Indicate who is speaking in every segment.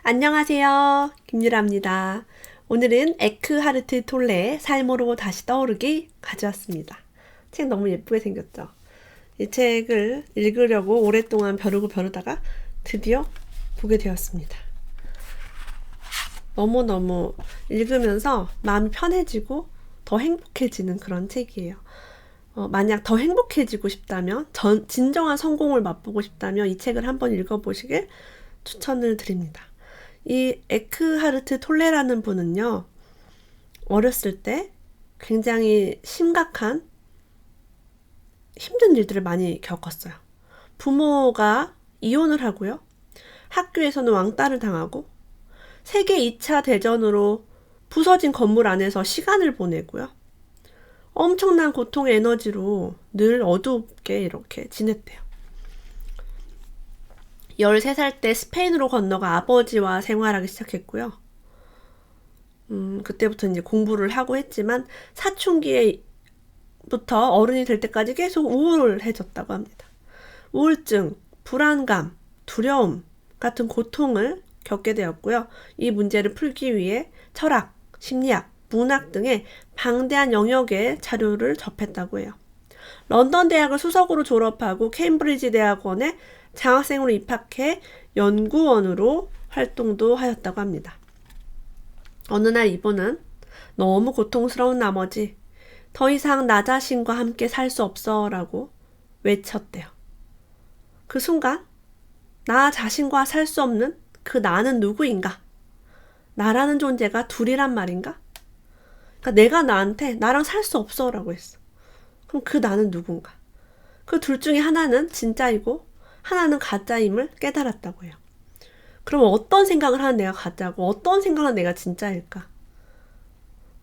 Speaker 1: 안녕하세요. 김유라입니다. 오늘은 에크하르트 톨레의 삶으로 다시 떠오르기 가져왔습니다. 책 너무 예쁘게 생겼죠? 이 책을 읽으려고 오랫동안 벼르다가 드디어 보게 되었습니다. 너무너무 읽으면서 마음이 편해지고 더 행복해지는 그런 책이에요. 만약 더 행복해지고 싶다면, 진정한 성공을 맛보고 싶다면 이 책을 한번 읽어보시길 추천을 드립니다. 이 에크하르트 톨레라는 분은요, 어렸을 때 굉장히 심각한 힘든 일들을 많이 겪었어요. 부모가 이혼을 하고요. 학교에서는 왕따를 당하고 세계 2차 대전으로 부서진 건물 안에서 시간을 보내고요. 엄청난 고통의 에너지로 늘 어둡게 이렇게 지냈대요. 13살 때 스페인으로 건너가 아버지와 생활하기 시작했고요. 그때부터 이제 공부를 하고 했지만 사춘기에부터 어른이 될 때까지 계속 우울해졌다고 합니다. 우울증, 불안감, 두려움 같은 고통을 겪게 되었고요. 이 문제를 풀기 위해 철학, 심리학, 문학 등의 방대한 영역의 자료를 접했다고 해요. 런던 대학을 수석으로 졸업하고 케임브리지 대학원에 장학생으로 입학해 연구원으로 활동도 하였다고 합니다. 어느 날 이분은 너무 고통스러운 나머지 더 이상 나 자신과 함께 살 수 없어 라고 외쳤대요. 그 순간 나 자신과 살 수 없는 그 나는 누구인가? 나라는 존재가 둘이란 말인가? 그러니까 내가 나한테 나랑 살 수 없어 라고 했어. 그럼 그 나는 누군가? 그 둘 중에 하나는 진짜이고 하나는 가짜임을 깨달았다고 해요. 그럼 어떤 생각을 하는 내가 가짜고 어떤 생각을 하는 내가 진짜일까?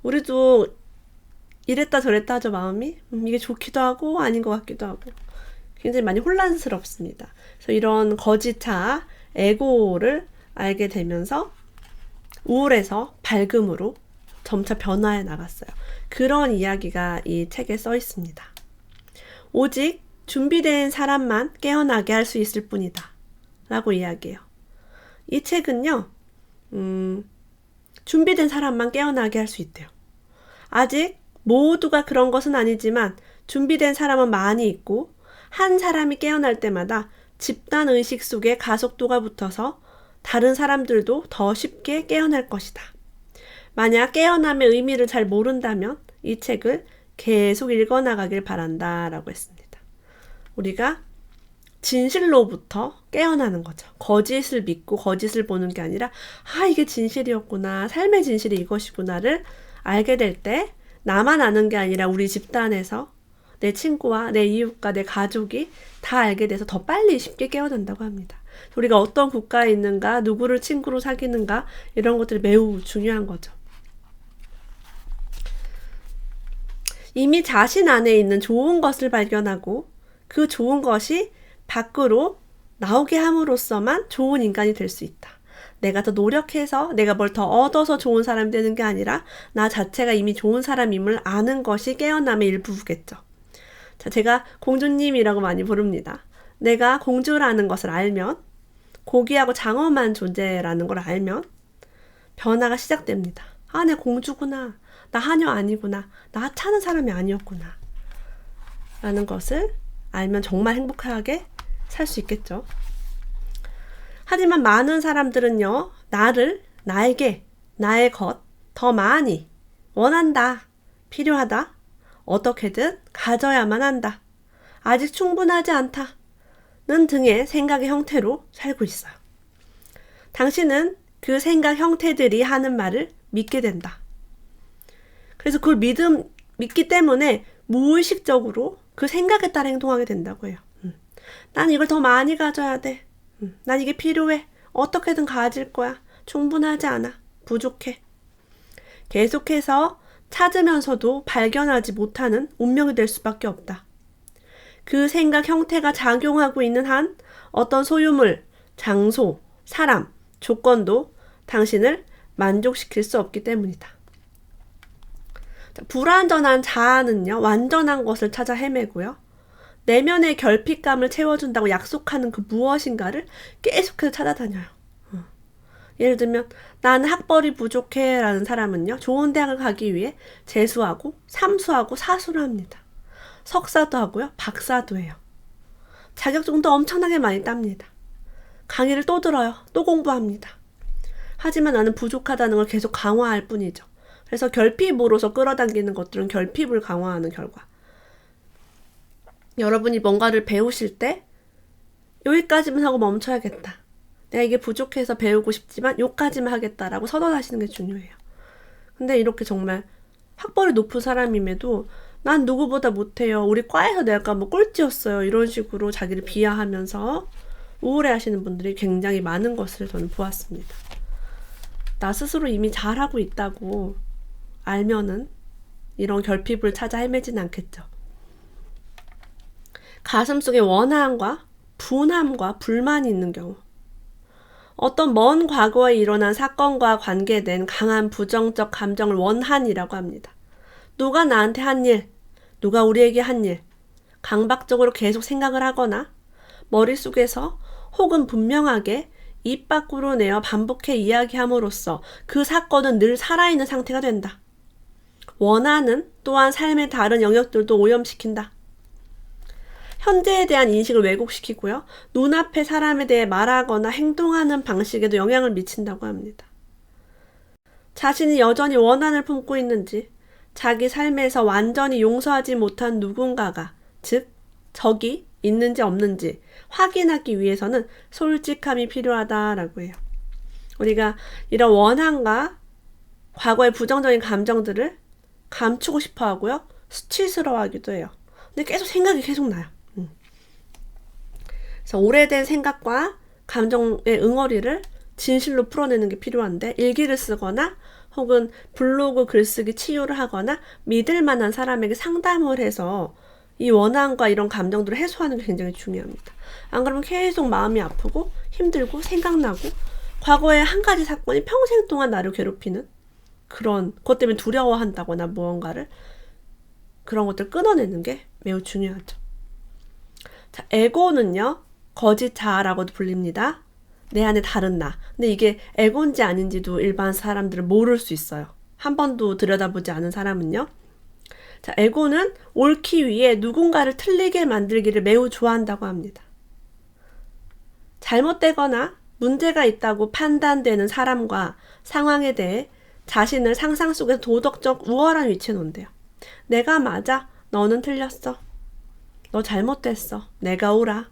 Speaker 1: 우리도 이랬다 저랬다 하죠, 마음이. 이게 좋기도 하고 아닌 것 같기도 하고 굉장히 많이 혼란스럽습니다. 그래서 이런 거짓차, 에고를 알게 되면서 우울에서 밝음으로 점차 변화해 나갔어요. 그런 이야기가 이 책에 써 있습니다. 오직 준비된 사람만 깨어나게 할 수 있을 뿐이다 라고 이야기해요. 이 책은요, 준비된 사람만 깨어나게 할 수 있대요. 아직 모두가 그런 것은 아니지만 준비된 사람은 많이 있고 한 사람이 깨어날 때마다 집단 의식 속에 가속도가 붙어서 다른 사람들도 더 쉽게 깨어날 것이다. 만약 깨어남의 의미를 잘 모른다면 이 책을 계속 읽어나가길 바란다 라고 했습니다. 우리가 진실로부터 깨어나는 거죠. 거짓을 믿고 거짓을 보는 게 아니라 이게 진실이었구나, 삶의 진실이 이것이구나를 알게 될 때 나만 아는 게 아니라 우리 집단에서 내 친구와 내 이웃과 내 가족이 다 알게 돼서 더 빨리 쉽게 깨어난다고 합니다. 우리가 어떤 국가에 있는가, 누구를 친구로 사귀는가 이런 것들이 매우 중요한 거죠. 이미 자신 안에 있는 좋은 것을 발견하고 그 좋은 것이 밖으로 나오게 함으로써만 좋은 인간이 될 수 있다. 내가 더 노력해서 내가 뭘 더 얻어서 좋은 사람이 되는 게 아니라 나 자체가 이미 좋은 사람임을 아는 것이 깨어남의 일부겠죠. 자, 제가 공주님이라고 많이 부릅니다. 내가 공주라는 것을 알면, 고귀하고 장엄한 존재라는 걸 알면 변화가 시작됩니다. 내 공주구나. 나 하녀 아니구나. 나 하찮은 사람이 아니었구나. 라는 것을 알면 정말 행복하게 살 수 있겠죠. 하지만 많은 사람들은요, 나에게, 나의 것, 더 많이 원한다, 필요하다, 어떻게든 가져야만 한다, 아직 충분하지 않다는 등의 생각의 형태로 살고 있어요. 당신은 그 생각 형태들이 하는 말을 믿게 된다. 그래서 그걸 믿기 때문에 무의식적으로 그 생각에 따라 행동하게 된다고 해요. 난 이걸 더 많이 가져야 돼. 난 이게 필요해. 어떻게든 가질 거야. 충분하지 않아. 부족해. 계속해서 찾으면서도 발견하지 못하는 운명이 될 수밖에 없다. 그 생각 형태가 작용하고 있는 한 어떤 소유물, 장소, 사람, 조건도 당신을 만족시킬 수 없기 때문이다. 불완전한 자아는요, 완전한 것을 찾아 헤매고요. 내면의 결핍감을 채워준다고 약속하는 그 무엇인가를 계속해서 찾아다녀요. 예를 들면 나는 학벌이 부족해 라는 사람은요, 좋은 대학을 가기 위해 재수하고 삼수하고 사수를 합니다. 석사도 하고요, 박사도 해요. 자격증도 엄청나게 많이 땁니다. 강의를 또 들어요. 또 공부합니다. 하지만 나는 부족하다는 걸 계속 강화할 뿐이죠. 그래서 결핍으로서 끌어당기는 것들은 결핍을 강화하는 결과. 여러분이 뭔가를 배우실 때 여기까지만 하고 멈춰야겠다. 내가 이게 부족해서 배우고 싶지만 여기까지만 하겠다라고 선언하시는 게 중요해요. 근데 이렇게 정말 학벌이 높은 사람임에도 난 누구보다 못해요. 우리 과에서 내가 뭐 꼴찌였어요. 이런 식으로 자기를 비하하면서 우울해하시는 분들이 굉장히 많은 것을 저는 보았습니다. 나 스스로 이미 잘하고 있다고 알면은 이런 결핍을 찾아 헤매진 않겠죠. 가슴속에 원함과 분함과 불만이 있는 경우, 어떤 먼 과거에 일어난 사건과 관계된 강한 부정적 감정을 원한이라고 합니다. 누가 나한테 한 일, 누가 우리에게 한 일, 강박적으로 계속 생각을 하거나 머릿속에서 혹은 분명하게 입 밖으로 내어 반복해 이야기함으로써 그 사건은 늘 살아있는 상태가 된다. 원한은 또한 삶의 다른 영역들도 오염시킨다. 현재에 대한 인식을 왜곡시키고요. 눈앞의 사람에 대해 말하거나 행동하는 방식에도 영향을 미친다고 합니다. 자신이 여전히 원한을 품고 있는지, 자기 삶에서 완전히 용서하지 못한 누군가가, 즉 적이 있는지 없는지 확인하기 위해서는 솔직함이 필요하다라고 해요. 우리가 이런 원한과 과거의 부정적인 감정들을 감추고 싶어 하고요. 수치스러워하기도 해요. 근데 계속 생각이 계속 나요. 그래서 오래된 생각과 감정의 응어리를 진실로 풀어내는 게 필요한데, 일기를 쓰거나 혹은 블로그 글쓰기 치유를 하거나 믿을 만한 사람에게 상담을 해서 이 원한과 이런 감정들을 해소하는 게 굉장히 중요합니다. 안 그러면 계속 마음이 아프고 힘들고 생각나고 과거의 한 가지 사건이 평생 동안 나를 괴롭히는 그런 것 때문에 두려워한다거나 무언가를, 그런 것들을 끊어내는 게 매우 중요하죠. 자, 에고는요, 거짓 자아라고도 불립니다. 내 안에 다른 나. 근데 이게 에고인지 아닌지도 일반 사람들은 모를 수 있어요. 한 번도 들여다보지 않은 사람은요. 자, 에고는 옳기 위해 누군가를 틀리게 만들기를 매우 좋아한다고 합니다. 잘못되거나 문제가 있다고 판단되는 사람과 상황에 대해 자신을 상상 속에서 도덕적 우월한 위치에 놓는대요. 내가 맞아. 너는 틀렸어. 너 잘못됐어. 내가 옳아.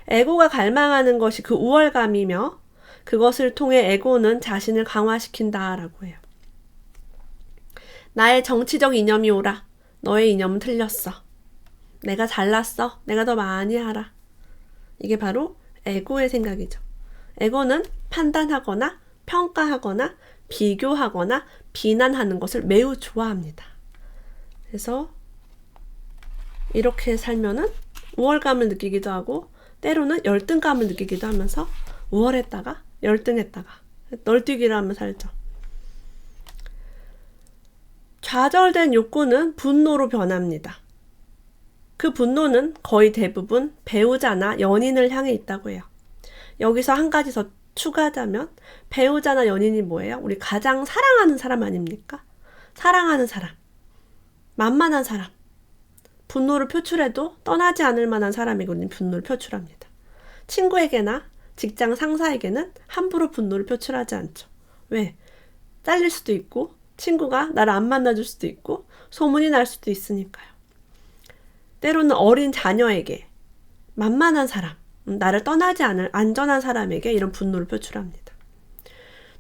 Speaker 1: 에고가 갈망하는 것이 그 우월감이며 그것을 통해 에고는 자신을 강화시킨다라고 해요. 나의 정치적 이념이 옳아. 너의 이념은 틀렸어. 내가 잘났어. 내가 더 많이 알아. 이게 바로 에고의 생각이죠. 에고는 판단하거나 평가하거나 비교하거나 비난하는 것을 매우 좋아합니다. 그래서 이렇게 살면은 우월감을 느끼기도 하고 때로는 열등감을 느끼기도 하면서 우월했다가 열등했다가 널뛰기를 하며 살죠. 좌절된 욕구는 분노로 변합니다. 그 분노는 거의 대부분 배우자나 연인을 향해 있다고 해요. 여기서 한 가지 더 추가하자면 배우자나 연인이 뭐예요? 우리 가장 사랑하는 사람 아닙니까? 사랑하는 사람, 만만한 사람, 분노를 표출해도 떠나지 않을 만한 사람에게 우리는 분노를 표출합니다. 친구에게나 직장 상사에게는 함부로 분노를 표출하지 않죠. 왜? 잘릴 수도 있고 친구가 나를 안 만나줄 수도 있고 소문이 날 수도 있으니까요. 때로는 어린 자녀에게, 만만한 사람, 나를 떠나지 않을 안전한 사람에게 이런 분노를 표출합니다.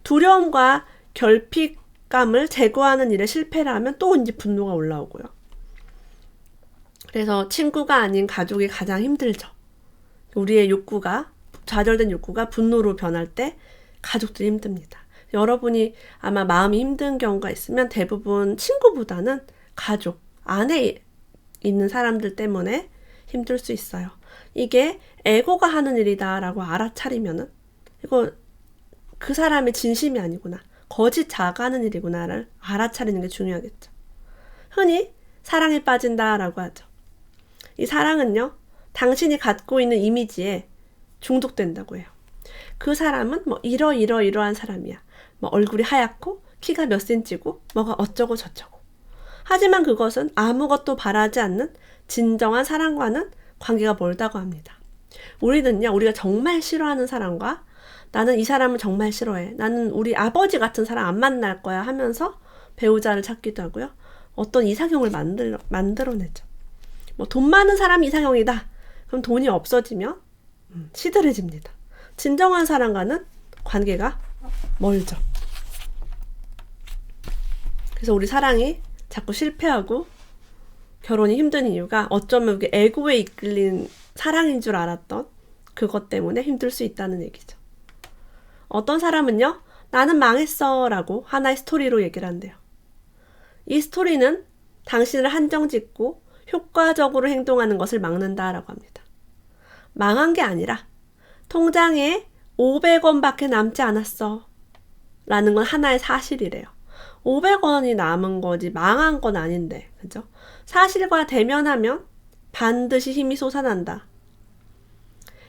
Speaker 1: 두려움과 결핍감을 제거하는 일에 실패를 하면 또 이제 분노가 올라오고요. 그래서 친구가 아닌 가족이 가장 힘들죠. 우리의 욕구가, 좌절된 욕구가 분노로 변할 때 가족들이 힘듭니다. 여러분이 아마 마음이 힘든 경우가 있으면 대부분 친구보다는 가족, 안에 있는 사람들 때문에 힘들 수 있어요. 이게 에고가 하는 일이다라고 알아차리면은 이거 그 사람의 진심이 아니구나, 거짓 자아가 하는 일이구나를 알아차리는 게 중요하겠죠. 흔히 사랑에 빠진다라고 하죠. 이 사랑은요, 당신이 갖고 있는 이미지에 중독된다고 해요. 그 사람은 뭐 이러한 사람이야. 뭐 얼굴이 하얗고 키가 몇 센치고 뭐가 어쩌고 저쩌고. 하지만 그것은 아무것도 바라지 않는 진정한 사랑과는 관계가 멀다고 합니다. 우리는요, 우리가 정말 싫어하는 사람과 나는 이 사람을 정말 싫어해. 나는 우리 아버지 같은 사람 안 만날 거야 하면서 배우자를 찾기도 하고요. 어떤 이상형을 만들어내죠. 뭐 돈 많은 사람이 이상형이다. 그럼 돈이 없어지면 시들해집니다. 진정한 사람과는 관계가 멀죠. 그래서 우리 사랑이 자꾸 실패하고 결혼이 힘든 이유가 어쩌면 그게 에고에 이끌린 사랑인 줄 알았던 그것 때문에 힘들 수 있다는 얘기죠. 어떤 사람은요, 나는 망했어 라고 하나의 스토리로 얘기를 한대요. 이 스토리는 당신을 한정짓고 효과적으로 행동하는 것을 막는다라고 합니다. 망한 게 아니라 통장에 500원밖에 남지 않았어 라는 건 하나의 사실이래요. 500원이 남은 거지 망한 건 아닌데, 그죠? 사실과 대면하면 반드시 힘이 솟아난다.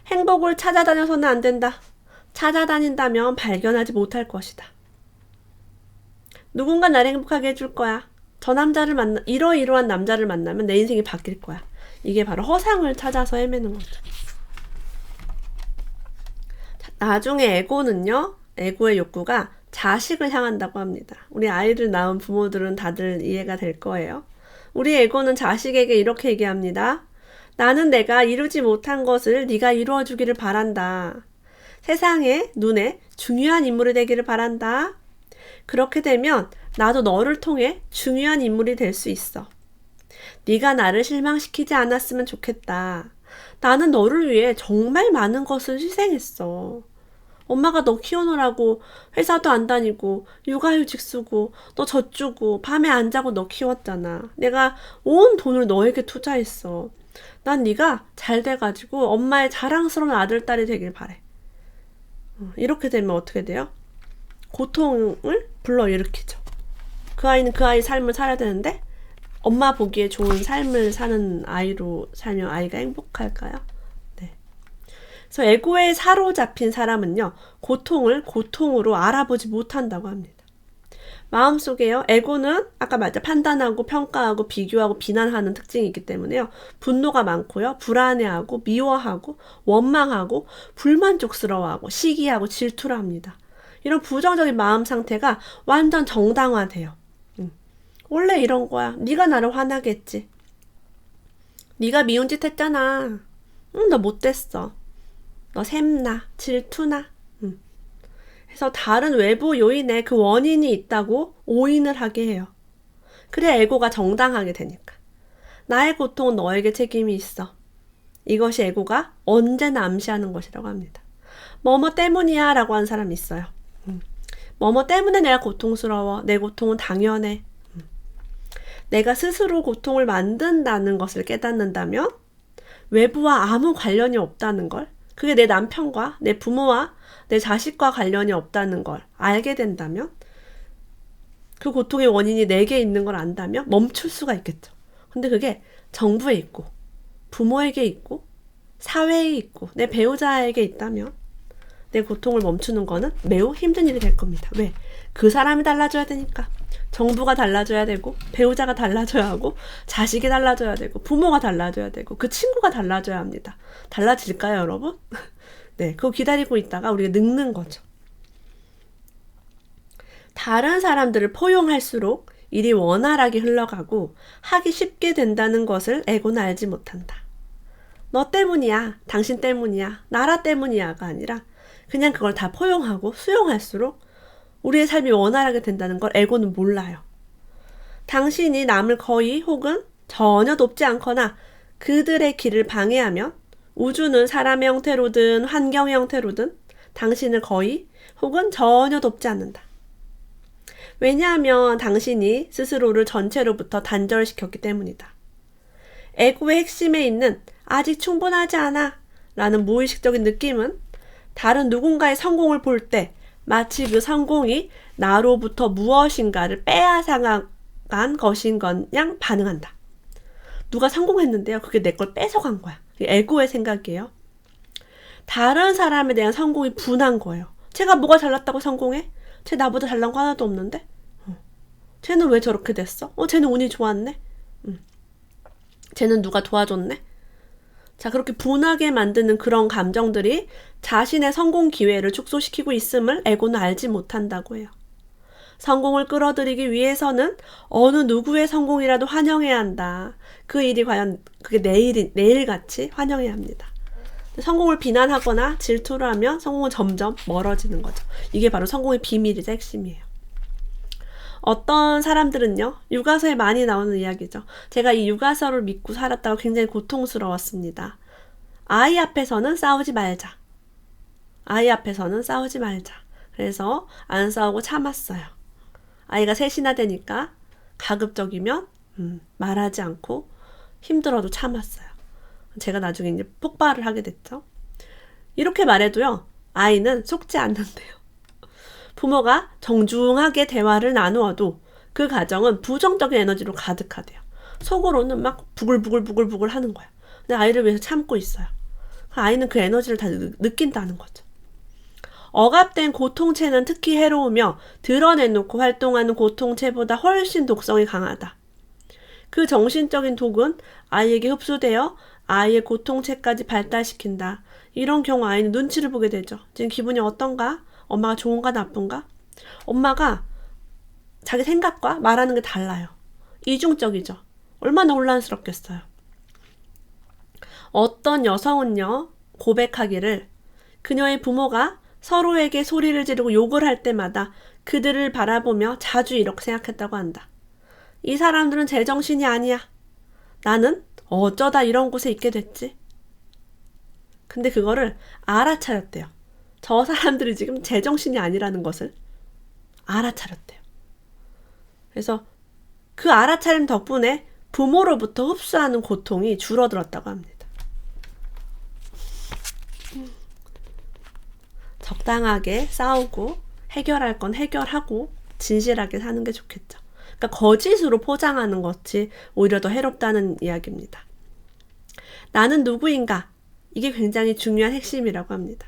Speaker 1: 행복을 찾아다녀서는 안 된다. 찾아다닌다면 발견하지 못할 것이다. 누군가 나를 행복하게 해줄 거야. 저 남자를 이러이러한 남자를 만나면 내 인생이 바뀔 거야. 이게 바로 허상을 찾아서 헤매는 거죠. 나중에 에고의 욕구가 자식을 향한다고 합니다. 우리 아이를 낳은 부모들은 다들 이해가 될 거예요. 우리 에고는 자식에게 이렇게 얘기합니다. 나는 내가 이루지 못한 것을 네가 이루어주기를 바란다. 세상의 눈에 중요한 인물이 되기를 바란다. 그렇게 되면 나도 너를 통해 중요한 인물이 될 수 있어. 네가 나를 실망시키지 않았으면 좋겠다. 나는 너를 위해 정말 많은 것을 희생했어. 엄마가 너 키우느라고 회사도 안 다니고 육아휴직 쓰고 너 젖주고 밤에 안 자고 너 키웠잖아. 내가 온 돈을 너에게 투자했어. 난 네가 잘 돼가지고 엄마의 자랑스러운 아들, 딸이 되길 바래. 이렇게 되면 어떻게 돼요? 고통을 불러일으키죠. 그 아이는 그 아이 삶을 살아야 되는데 엄마 보기에 좋은 삶을 사는 아이로 살면 아이가 행복할까요? 네. 그래서 에고에 사로잡힌 사람은요, 고통을 고통으로 알아보지 못한다고 합니다. 마음속에요, 에고는 아까 말했죠, 판단하고 평가하고 비교하고 비난하는 특징이 있기 때문에요, 분노가 많고요, 불안해하고 미워하고 원망하고 불만족스러워하고 시기하고 질투를 합니다. 이런 부정적인 마음 상태가 완전 정당화돼요. 원래 이런 거야. 네가 나를 화나게 했지. 네가 미운 짓 했잖아. 너 못됐어. 너 샘나, 질투나. 그래서 다른 외부 요인에 그 원인이 있다고 오인을 하게 해요. 그래야 에고가 정당하게 되니까. 나의 고통은 너에게 책임이 있어. 이것이 에고가 언제나 암시하는 것이라고 합니다. 뭐뭐 때문이야 라고 하는 사람이 있어요. 뭐뭐 때문에 내가 고통스러워. 내 고통은 당연해. 내가 스스로 고통을 만든다는 것을 깨닫는다면 외부와 아무 관련이 없다는 걸, 그게 내 남편과 내 부모와 내 자식과 관련이 없다는 걸 알게 된다면, 그 고통의 원인이 내게 있는 걸 안다면 멈출 수가 있겠죠. 근데 그게 정부에 있고 부모에게 있고 사회에 있고 내 배우자에게 있다면 내 고통을 멈추는 거는 매우 힘든 일이 될 겁니다. 왜? 그 사람이 달라져야 되니까. 정부가 달라져야 되고 배우자가 달라져야 하고 자식이 달라져야 되고 부모가 달라져야 되고 그 친구가 달라져야 합니다. 달라질까요, 여러분? 네, 그거 기다리고 있다가 우리가 늙는 거죠. 다른 사람들을 포용할수록 일이 원활하게 흘러가고 하기 쉽게 된다는 것을 에고는 알지 못한다. 너 때문이야, 당신 때문이야, 나라 때문이야가 아니라 그냥 그걸 다 포용하고 수용할수록 우리의 삶이 원활하게 된다는 걸 에고는 몰라요. 당신이 남을 거의 혹은 전혀 돕지 않거나 그들의 길을 방해하면 우주는 사람의 형태로든 환경의 형태로든 당신을 거의 혹은 전혀 돕지 않는다. 왜냐하면 당신이 스스로를 전체로부터 단절시켰기 때문이다. 에고의 핵심에 있는 아직 충분하지 않아 라는 무의식적인 느낌은 다른 누군가의 성공을 볼 때 마치 그 성공이 나로부터 무엇인가를 빼앗아간 것인 것냥 반응한다. 누가 성공했는데요, 그게 내 걸 뺏어간 거야. 에고의 생각이에요. 다른 사람에 대한 성공이 분한 거예요. 쟤가 뭐가 잘났다고 성공해? 쟤 나보다 잘난 거 하나도 없는데? 쟤는 왜 저렇게 됐어? 쟤는 운이 좋았네? 쟤는 누가 도와줬네? 자, 그렇게 분하게 만드는 그런 감정들이 자신의 성공 기회를 축소시키고 있음을 에고는 알지 못한다고 해요. 성공을 끌어들이기 위해서는 어느 누구의 성공이라도 환영해야 한다. 그 일이 과연 그게 내일같이 환영해야 합니다. 성공을 비난하거나 질투를 하면 성공은 점점 멀어지는 거죠. 이게 바로 성공의 비밀이자 핵심이에요. 어떤 사람들은요, 육아서에 많이 나오는 이야기죠. 제가 이 육아서를 믿고 살았다고 굉장히 고통스러웠습니다. 아이 앞에서는 싸우지 말자. 아이 앞에서는 싸우지 말자. 그래서 안 싸우고 참았어요. 아이가 셋이나 되니까 가급적이면 말하지 않고 힘들어도 참았어요. 제가 나중에 이제 폭발을 하게 됐죠. 이렇게 말해도요, 아이는 속지 않는데요. 부모가 정중하게 대화를 나누어도 그 가정은 부정적인 에너지로 가득하대요. 속으로는 막 부글부글 하는 거야. 근데 아이를 위해서 참고 있어요. 아이는 그 에너지를 다 느낀다는 거죠. 억압된 고통체는 특히 해로우며 드러내놓고 활동하는 고통체보다 훨씬 독성이 강하다. 그 정신적인 독은 아이에게 흡수되어 아이의 고통체까지 발달시킨다. 이런 경우 아이는 눈치를 보게 되죠. 지금 기분이 어떤가? 엄마가 좋은가 나쁜가? 엄마가 자기 생각과 말하는 게 달라요. 이중적이죠. 얼마나 혼란스럽겠어요. 어떤 여성은요, 고백하기를 그녀의 부모가 서로에게 소리를 지르고 욕을 할 때마다 그들을 바라보며 자주 이렇게 생각했다고 한다. 이 사람들은 제정신이 아니야. 나는 어쩌다 이런 곳에 있게 됐지? 근데 그거를 알아차렸대요. 저 사람들이 지금 제정신이 아니라는 것을 알아차렸대요. 그래서 그 알아차림 덕분에 부모로부터 흡수하는 고통이 줄어들었다고 합니다. 적당하게 싸우고 해결할 건 해결하고 진실하게 사는 게 좋겠죠. 그러니까 거짓으로 포장하는 것이 오히려 더 해롭다는 이야기입니다. 나는 누구인가? 이게 굉장히 중요한 핵심이라고 합니다.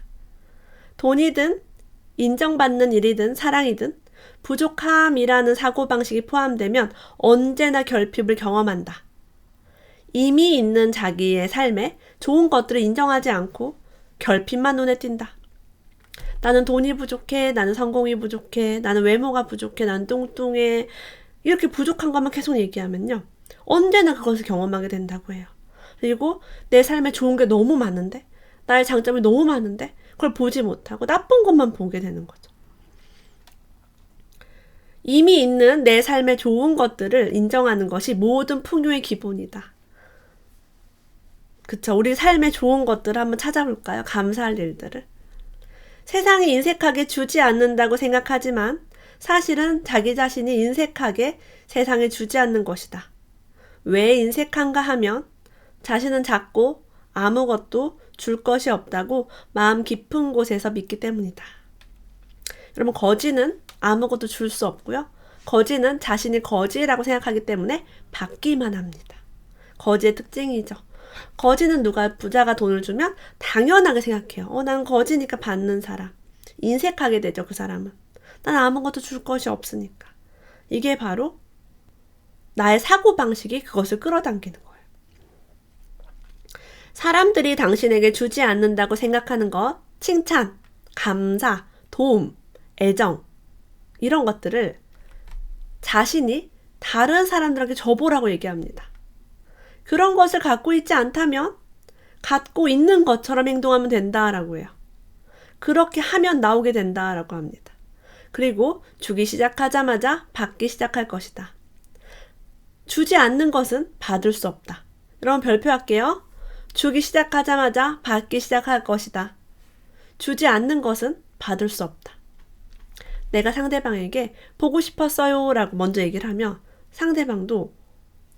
Speaker 1: 돈이든 인정받는 일이든 사랑이든 부족함이라는 사고방식이 포함되면 언제나 결핍을 경험한다. 이미 있는 자기의 삶에 좋은 것들을 인정하지 않고 결핍만 눈에 띈다. 나는 돈이 부족해, 나는 성공이 부족해, 나는 외모가 부족해, 나는 뚱뚱해. 이렇게 부족한 것만 계속 얘기하면요, 언제나 그것을 경험하게 된다고 해요. 그리고 내 삶에 좋은 게 너무 많은데, 나의 장점이 너무 많은데 그걸 보지 못하고 나쁜 것만 보게 되는 거죠. 이미 있는 내 삶의 좋은 것들을 인정하는 것이 모든 풍요의 기본이다. 그쵸? 우리 삶의 좋은 것들을 한번 찾아볼까요? 감사할 일들을. 세상이 인색하게 주지 않는다고 생각하지만 사실은 자기 자신이 인색하게 세상에 주지 않는 것이다. 왜 인색한가 하면 자신은 작고 아무것도 줄 것이 없다고 마음 깊은 곳에서 믿기 때문이다. 여러분, 거지는 아무것도 줄 수 없고요. 거지는 자신이 거지라고 생각하기 때문에 받기만 합니다. 거지의 특징이죠. 거지는 누가 부자가 돈을 주면 당연하게 생각해요. 난 거지니까 받는 사람. 인색하게 되죠, 그 사람은. 난 아무것도 줄 것이 없으니까. 이게 바로 나의 사고방식이 그것을 끌어당기는 거예요. 사람들이 당신에게 주지 않는다고 생각하는 것, 칭찬, 감사, 도움, 애정, 이런 것들을 자신이 다른 사람들에게 줘보라고 얘기합니다. 그런 것을 갖고 있지 않다면 갖고 있는 것처럼 행동하면 된다라고 해요. 그렇게 하면 나오게 된다라고 합니다. 그리고 주기 시작하자마자 받기 시작할 것이다. 주지 않는 것은 받을 수 없다. 여러분, 별표할게요. 주기 시작하자마자 받기 시작할 것이다. 주지 않는 것은 받을 수 없다. 내가 상대방에게 보고 싶었어요 라고 먼저 얘기를 하면 상대방도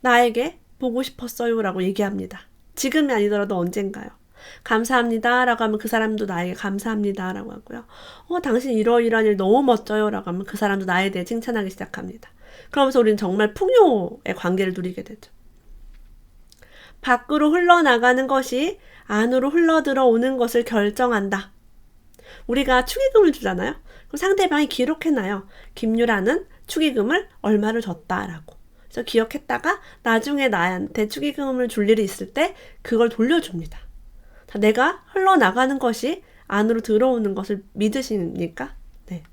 Speaker 1: 나에게 보고 싶었어요 라고 얘기합니다. 지금이 아니더라도 언젠가요. 감사합니다 라고 하면 그 사람도 나에게 감사합니다 라고 하고요. 당신 이러이러한 일 너무 멋져요 라고 하면 그 사람도 나에 대해 칭찬하기 시작합니다. 그러면서 우리는 정말 풍요의 관계를 누리게 되죠. 밖으로 흘러나가는 것이 안으로 흘러들어 오는 것을 결정한다. 우리가 축의금을 주잖아요. 그럼 상대방이 기록해놔요. 김유라는 축의금을 얼마를 줬다라고. 그래서 기억했다가 나중에 나한테 축의금을 줄 일이 있을 때 그걸 돌려줍니다. 자, 내가 흘러나가는 것이 안으로 들어오는 것을 믿으십니까? 네.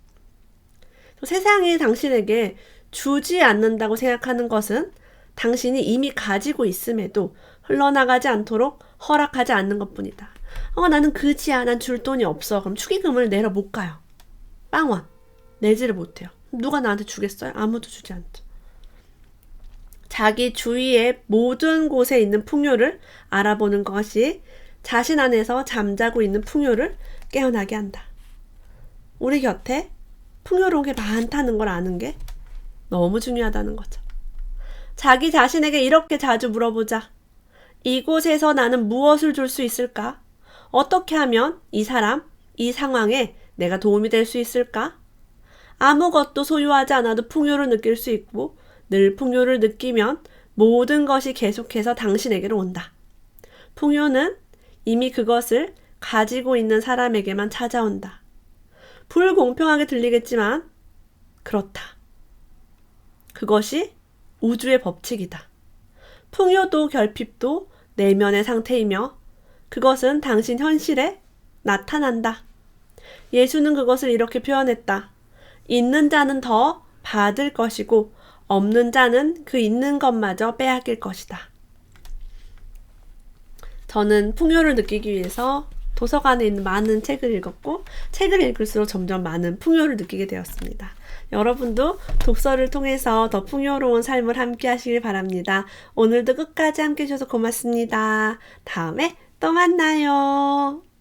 Speaker 1: 세상이 당신에게 주지 않는다고 생각하는 것은 당신이 이미 가지고 있음에도 흘러나가지 않도록 허락하지 않는 것뿐이다. 나는 그지야. 난 줄 돈이 없어. 그럼 축의금을 내러 못 가요. 빵원. 내지를 못해요. 누가 나한테 주겠어요? 아무도 주지 않죠. 자기 주위의 모든 곳에 있는 풍요를 알아보는 것이 자신 안에서 잠자고 있는 풍요를 깨어나게 한다. 우리 곁에 풍요로운 게 많다는 걸 아는 게 너무 중요하다는 거죠. 자기 자신에게 이렇게 자주 물어보자. 이곳에서 나는 무엇을 줄 수 있을까? 어떻게 하면 이 사람, 이 상황에 내가 도움이 될 수 있을까? 아무것도 소유하지 않아도 풍요를 느낄 수 있고 늘 풍요를 느끼면 모든 것이 계속해서 당신에게로 온다. 풍요는 이미 그것을 가지고 있는 사람에게만 찾아온다. 불공평하게 들리겠지만 그렇다. 그것이 우주의 법칙이다. 풍요도 결핍도 내면의 상태이며 그것은 당신 현실에 나타난다. 예수는 그것을 이렇게 표현했다. 있는 자는 더 받을 것이고 없는 자는 그 있는 것마저 빼앗길 것이다. 저는 풍요를 느끼기 위해서 도서관에 있는 많은 책을 읽었고 책을 읽을수록 점점 많은 풍요를 느끼게 되었습니다. 여러분도 독서를 통해서 더 풍요로운 삶을 함께 하시길 바랍니다. 오늘도 끝까지 함께 해주셔서 고맙습니다. 다음에 또 만나요.